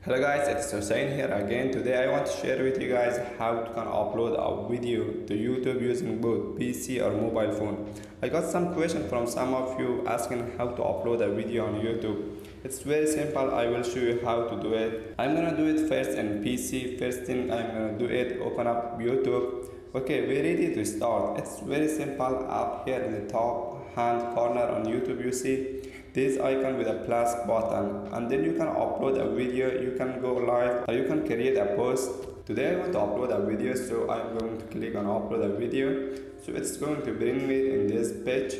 Hello guys, it's Hussein here again. Today I want to share with you guys how to upload a video to YouTube using both PC or mobile phone. I got some question from some of you asking how to upload a video on YouTube. It's very simple. I will show you how to do it. I'm gonna do it first in PC. First thing I'm gonna do it, open up YouTube. Okay, we're ready to start. It's very simple. Up here in the top hand corner on YouTube you see this icon with a plus button, and then you can upload a video, you can go live, or you can create a post. Today I want to upload a video, so I'm going to click on upload a video. So it's going to bring me in this page.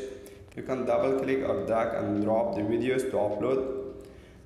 You can double click or drag and drop the videos to upload.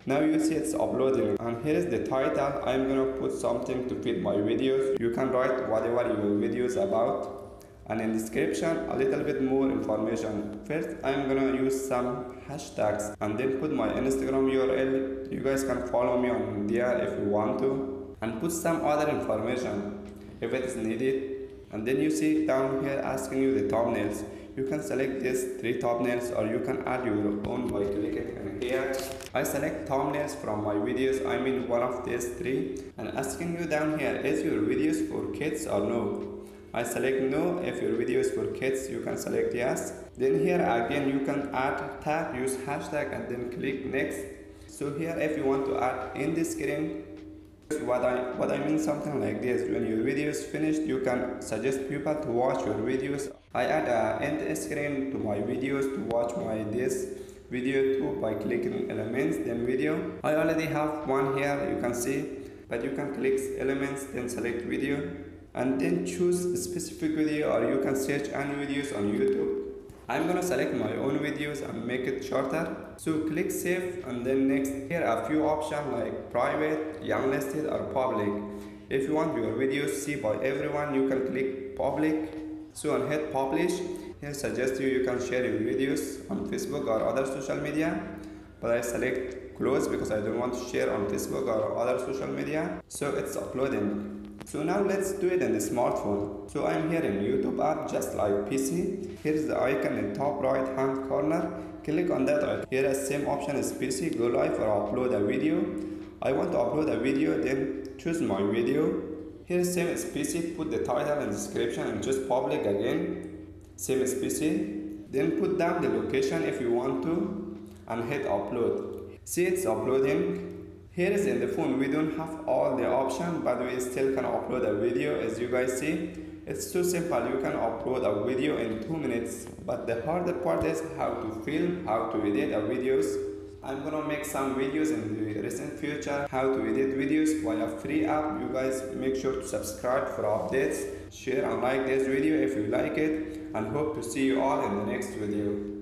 Now you see it's uploading, and here is the title. I'm gonna put something to fit my videos. You can write whatever your video is about, and in description a little bit more information. First I'm gonna use some hashtags and then put my Instagram URL. You guys can follow me on there if you want to, and put some other information if it is needed. And then you see down here asking you the thumbnails. You can select these 3 thumbnails, or you can add your own by clicking in here. I select thumbnails from my videos, I mean one of these 3, and asking you down here, is your videos for kids or no? I select no. If your video is for kids, you can select yes. Then here again you can add tag, use hashtag, and then click next. So here if you want to add in the screen, what I mean something like this. When your video is finished, you can suggest people to watch your videos. I add an end screen to my videos to watch my this video too by clicking elements, then video. I already have one here, you can see, but you can click elements, then select video, and then choose a specific video, or you can search any videos on YouTube. I'm gonna select my own videos and make it shorter. So click save, and then next. Here are a few options like private, unlisted, or public. If you want your videos seen by everyone, you can click public. So and hit publish. Here suggest you can share your videos on Facebook or other social media, but I select close because I don't want to share on Facebook or other social media. So it's uploading. So now let's do it in the smartphone. So I'm here in YouTube app just like PC. Here's the icon in top right hand corner. Click on that icon. Here the same option is PC, go live or upload a video. I want to upload a video, then choose my video. Here same as PC, put the title and description and choose public again. Same as PC. Then put down the location if you want to and hit upload. See it's uploading. Here is in the phone, we don't have all the options, but we still can upload a video. As you guys see, it's too simple. You can upload a video in 2 minutes, but the harder part is how to film, how to edit our videos. I'm gonna make some videos in the recent future, how to edit videos via free app. You guys make sure to subscribe for updates, share and like this video if you like it, and hope to see you all in the next video.